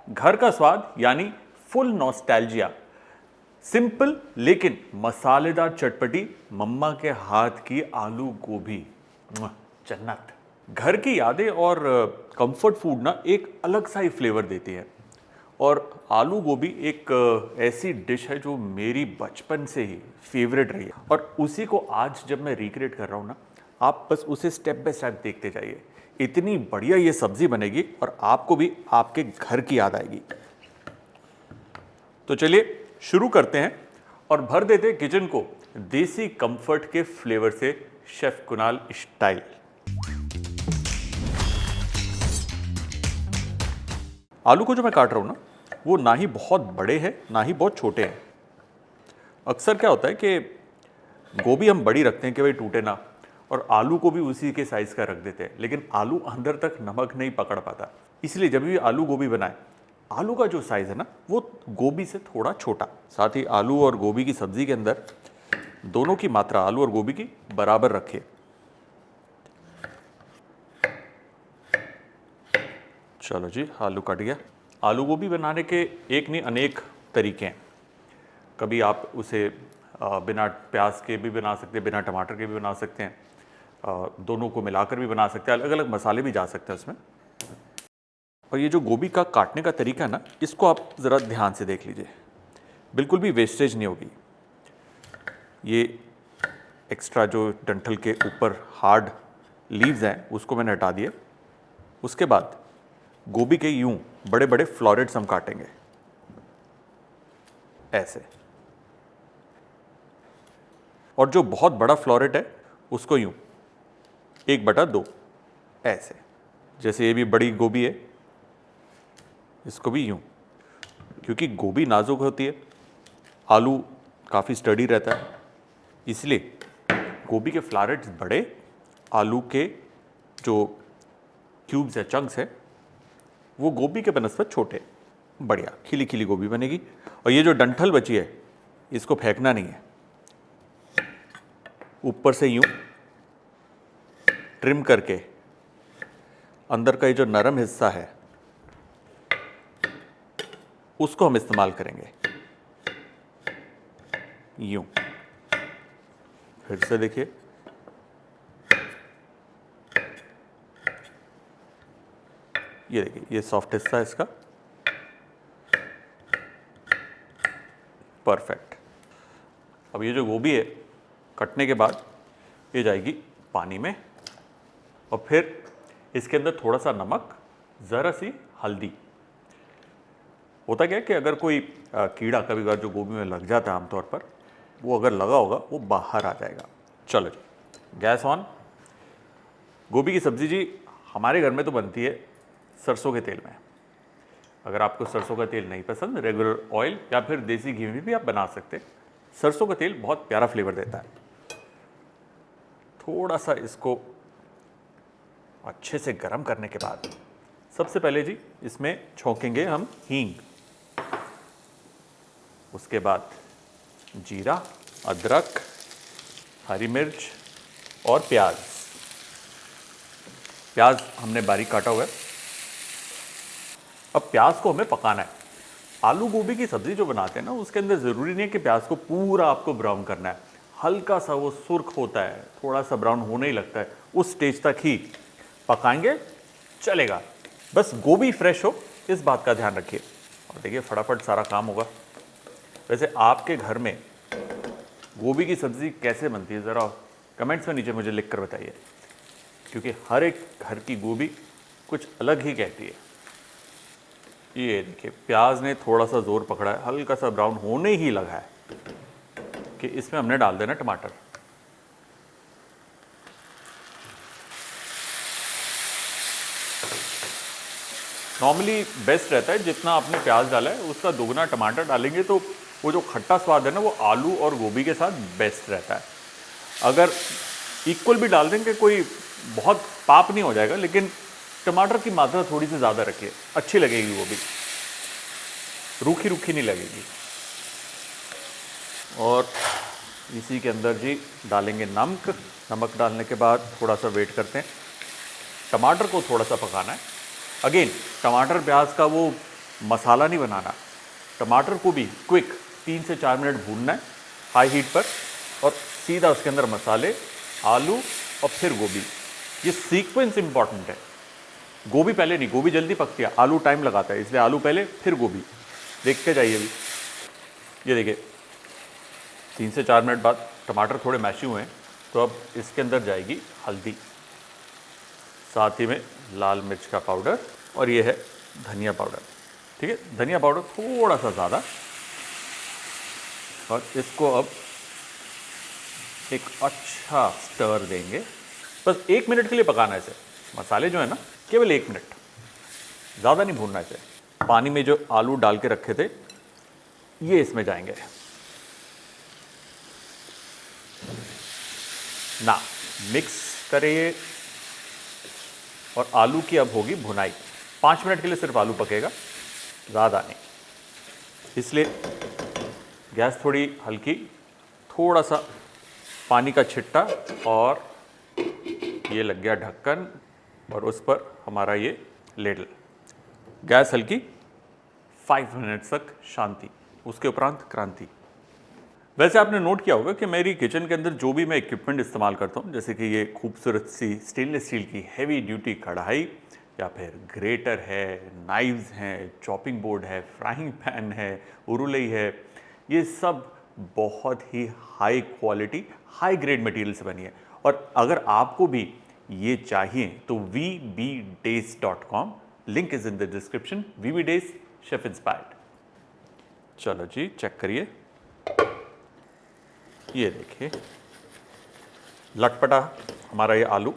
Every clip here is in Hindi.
घर का स्वाद यानी फुल नॉस्टैल्जिया। सिंपल लेकिन मसालेदार चटपटी मम्मा के हाथ की आलू गोभी, जन्नत। घर की यादें और कंफर्ट फूड ना एक अलग सा ही फ्लेवर देती है। और आलू गोभी एक ऐसी डिश है जो मेरी बचपन से ही फेवरेट रही है, और उसी को आज जब मैं रिक्रिएट कर रहा हूँ ना, आप बस उसे स्टेप बाय स्टेप देखते जाइए। इतनी बढ़िया ये सब्जी बनेगी और आपको भी आपके घर की याद आएगी। तो चलिए शुरू करते हैं और भर देते हैं किचन को देसी कंफर्ट के फ्लेवर से, शेफ कुणाल स्टाइल। आलू को जो मैं काट रहा हूँ ना, वो ना ही बहुत बड़े हैं ना ही बहुत छोटे हैं। अक्सर क्या होता है कि गोभी हम बड़ी रखते हैं कि भाई टूटे ना, और आलू को भी उसी के साइज़ का रख देते हैं, लेकिन आलू अंदर तक नमक नहीं पकड़ पाता। इसलिए जब भी आलू गोभी बनाए, आलू का जो साइज़ है ना वो गोभी से थोड़ा छोटा। साथ ही आलू और गोभी की सब्ज़ी के अंदर दोनों की मात्रा आलू और गोभी की बराबर रखिए। चलो जी, आलू कट गया। आलू गोभी बनाने के एक नहीं अनेक तरीके हैं। कभी आप उसे बिना प्याज के भी बना सकते हैं, बिना टमाटर के भी बना सकते हैं, दोनों को मिलाकर भी बना सकते हैं, अलग अलग मसाले भी जा सकते हैं उसमें। और ये जो गोभी का काटने का तरीका है ना, इसको आप ज़रा ध्यान से देख लीजिए, बिल्कुल भी वेस्टेज नहीं होगी। ये एक्स्ट्रा जो डंठल के ऊपर हार्ड लीव्स हैं उसको मैंने हटा दिए। उसके बाद गोभी के यूं बड़े बड़े फ्लोरेट्स हम काटेंगे ऐसे, और जो बहुत बड़ा फ्लोरेट है उसको यूं 1/2 ऐसे। जैसे ये भी बड़ी गोभी है, इसको भी यूं, क्योंकि गोभी नाजुक होती है, आलू काफ़ी स्टडी रहता है, इसलिए गोभी के फ्लोरेट्स बड़े, आलू के जो क्यूब्स है, चंक्स है, वो गोभी के बनस्पत छोटे। बढ़िया खिली खिली गोभी बनेगी। और ये जो डंठल बची है इसको फेंकना नहीं है, ऊपर से यूं ट्रिम करके अंदर का ये जो नरम हिस्सा है उसको हम इस्तेमाल करेंगे। यूं फिर से देखिए, ये देखिए, ये सॉफ्ट हिस्सा है इसका, परफेक्ट। अब ये जो गोभी है कटने के बाद ये जाएगी पानी में, और फिर इसके अंदर थोड़ा सा नमक, ज़रा सी हल्दी। होता क्या है कि अगर कोई कीड़ा कभी कभार जो गोभी में लग जाता है आमतौर पर, वो अगर लगा होगा वो बाहर आ जाएगा। चलो जी, गैस ऑन। गोभी की सब्ज़ी जी हमारे घर में तो बनती है सरसों के तेल में। अगर आपको सरसों का तेल नहीं पसंद, रेगुलर ऑयल या फिर देसी घी में भी आप बना सकते हैं। सरसों का तेल बहुत प्यारा फ्लेवर देता है। थोड़ा सा इसको अच्छे से गर्म करने के बाद सबसे पहले जी इसमें छौंकेंगे हम हींग, उसके बाद जीरा, अदरक, हरी मिर्च और प्याज। प्याज हमने बारीक काटा हुआ है। अब प्याज को हमें पकाना है। आलू गोभी की सब्ज़ी जो बनाते हैं ना, उसके अंदर ज़रूरी नहीं है कि प्याज को पूरा आपको ब्राउन करना है। हल्का सा वो सुर्ख होता है, थोड़ा सा ब्राउन होने ही लगता है, उस स्टेज तक ही पकाएंगे, चलेगा। बस गोभी फ्रेश हो, इस बात का ध्यान रखिए, और देखिए फटाफट सारा काम होगा। वैसे आपके घर में गोभी की सब्ज़ी कैसे बनती है, ज़रा कमेंट्स में नीचे मुझे लिख कर बताइए, क्योंकि हर एक घर की गोभी कुछ अलग ही कहती है। ये देखिए, प्याज ने थोड़ा सा ज़ोर पकड़ा है, हल्का सा ब्राउन होने ही लगा है कि इसमें हमने डाल देना टमाटर। नॉर्मली बेस्ट रहता है जितना आपने प्याज डाला है उसका दोगुना टमाटर डालेंगे, तो वो जो खट्टा स्वाद है ना, वो आलू और गोभी के साथ बेस्ट रहता है। अगर इक्वल भी डाल देंगे कोई बहुत पाप नहीं हो जाएगा, लेकिन टमाटर की मात्रा थोड़ी सी ज़्यादा रखिए, अच्छी लगेगी वो भी, रूखी रूखी नहीं लगेगी। और इसी के अंदर जी डालेंगे नमक। नमक डालने के बाद थोड़ा सा वेट करते हैं, टमाटर को थोड़ा सा पकाना है। अगेन टमाटर प्याज का वो मसाला नहीं बनाना। टमाटर को भी क्विक 3 से 4 मिनट भूनना है हाई हीट पर, और सीधा उसके अंदर मसाले, आलू और फिर गोभी। ये सीक्वेंस इंपॉर्टेंट है। गोभी पहले नहीं, गोभी जल्दी पकती है, आलू टाइम लगाता है, इसलिए आलू पहले फिर गोभी। देखते जाइए अभी। ये देखिए 3 से 4 मिनट बाद टमाटर थोड़े मैशी हुए हैं, तो अब इसके अंदर जाएगी हल्दी, साथ ही में लाल मिर्च का पाउडर, और ये है धनिया पाउडर। ठीक है, धनिया पाउडर थोड़ा सा ज़्यादा, और इसको अब एक अच्छा स्टर देंगे। बस 1 मिनट के लिए पकाना है इसे। मसाले जो है ना, केवल 1 मिनट, ज़्यादा नहीं भूनना इसे। पानी में जो आलू डाल के रखे थे ये इसमें जाएंगे ना, मिक्स करिए। और आलू की अब होगी भुनाई। 5 मिनट के लिए सिर्फ आलू पकेगा, ज़्यादा नहीं, इसलिए गैस थोड़ी हल्की, थोड़ा सा पानी का छिट्टा, और ये लग गया ढक्कन, और उस पर हमारा ये लेडल। गैस हल्की, 5 मिनट तक शांति, उसके उपरांत क्रांति। वैसे आपने नोट किया होगा कि मेरी किचन के अंदर जो भी मैं इक्विपमेंट इस्तेमाल करता हूँ, जैसे कि ये खूबसूरत सी स्टेनलेस स्टील की हैवी ड्यूटी कढ़ाई, या फिर ग्रेटर है, नाइव्स हैं, चॉपिंग बोर्ड है, फ्राइंग पैन है, उरुलई है, ये सब बहुत ही high quality, high grade material से बनी है। और अगर आपको भी ये चाहिए तो vbdays.com, link is in the description. VB Days chef inspired. चलो जी, चेक करिए। ये देखिए लटपटा हमारा ये आलू,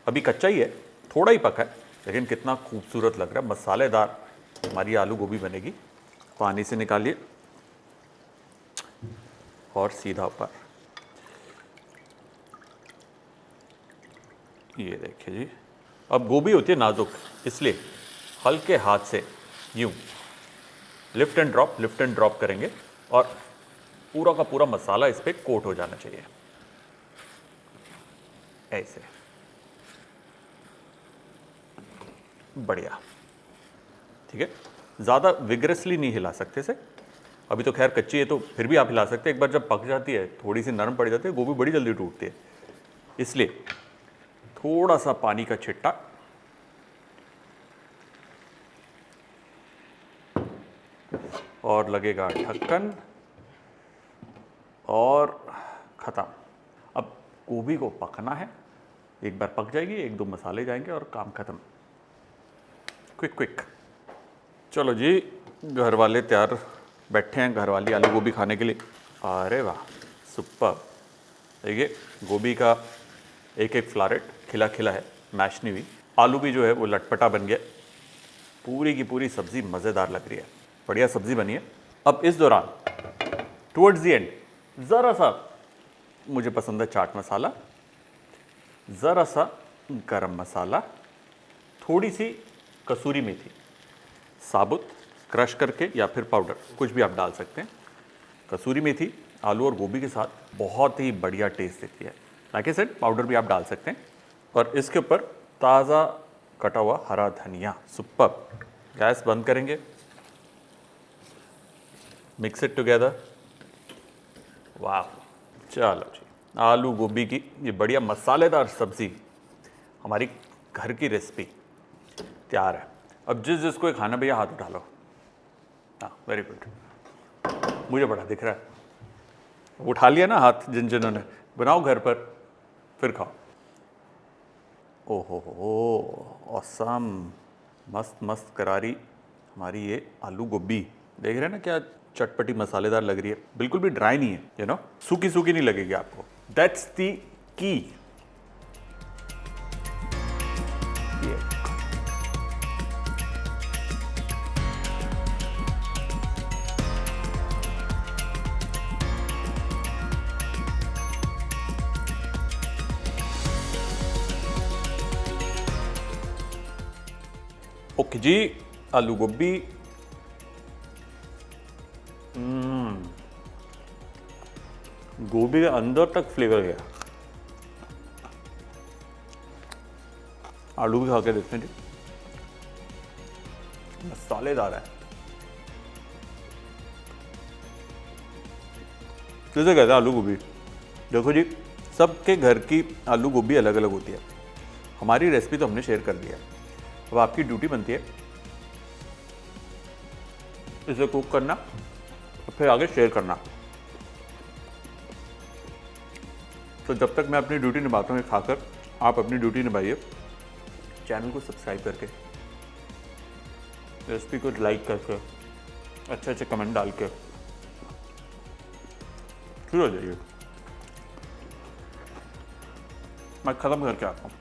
अभी कच्चा ही है, थोड़ा ही पका है, लेकिन कितना खूबसूरत लग रहा है। मसालेदार हमारी आलू गोभी बनेगी। पानी से निकालिए और सीधा ऊपर। ये देखिए जी। अब गोभी होती है नाजुक, इसलिए हल्के हाथ से यूं लिफ्ट एंड ड्रॉप करेंगे, और पूरा का पूरा मसाला इस पे कोट हो जाना चाहिए, ऐसे। बढ़िया, ठीक है। ज़्यादा विग्रेसली नहीं हिला सकते इसे, अभी तो खैर कच्ची है, तो फिर भी आप हिला सकते हैं। एक बार जब पक जाती है, थोड़ी सी नरम पड़ जाती है, गोभी बड़ी जल्दी टूटती है, इसलिए थोड़ा सा पानी का छिट्टा, और लगेगा ढक्कन, और ख़त्म। अब गोभी को पकना है, एक बार पक जाएगी, 1-2 मसाले जाएंगे और काम ख़त्म। क्विक। चलो जी, घर वाले तैयार बैठे हैं, घर वाली आलू गोभी खाने के लिए। अरे वाह, सुपर। देखिए गोभी का एक फ्लारेट खिला है, मैश नहीं हुई। आलू भी जो है वो लटपटा बन गया। पूरी की पूरी सब्ज़ी मज़ेदार लग रही है, बढ़िया सब्ज़ी बनी है। अब इस दौरान टुवर्ड्स द एंड ज़रा सा मुझे पसंद है चाट मसाला, ज़रा सा गरम मसाला, थोड़ी सी कसूरी मेथी, साबुत क्रश करके या फिर पाउडर, कुछ भी आप डाल सकते हैं। कसूरी मेथी आलू और गोभी के साथ बहुत ही बढ़िया टेस्ट देती है। लाइक आई सेड, पाउडर भी आप डाल सकते हैं। और इसके ऊपर ताज़ा कटा हुआ हरा धनिया। सुपर। गैस बंद करेंगे, मिक्स इट टुगेदर। वाह, चलो जी, आलू गोभी की ये बढ़िया मसालेदार सब्ज़ी, हमारी घर की रेसिपी तैयार है। अब जिसको ये खाना भैया हाथ उठा लो। हाँ, वेरी गुड, मुझे बड़ा दिख रहा है। उठा लिया ना हाथ जिन्होंने। बनाओ घर पर, फिर खाओ। ओहो हो, ऑसम, मस्त मस्त करारी हमारी ये आलू गोभी। देख रहे हैं ना क्या चटपटी मसालेदार लग रही है, बिल्कुल भी ड्राई नहीं है, यू नो, सूखी सूखी नहीं लगेगी आपको। That's the key. ओके जी, आलू गोभी। गोभी के अंदर तक फ्लेवर गया। आलू भी खा के देखते हैं जी। मसालेदार है। किसे कहते हैं आलू गोभी? देखो जी, सबके घर की आलू गोभी अलग अलग होती है। हमारी रेसिपी तो हमने शेयर कर दी है। अब आपकी ड्यूटी बनती है इसे कुक करना और फिर आगे शेयर करना। तो जब तक मैं अपनी ड्यूटी निभाता हूँ ये खाकर, आप अपनी ड्यूटी निभाइए, चैनल को सब्सक्राइब करके, रेसिपी को लाइक करके, अच्छे अच्छे कमेंट डाल के शुरू हो जाइए। मैं ख़त्म करके आता हूँ।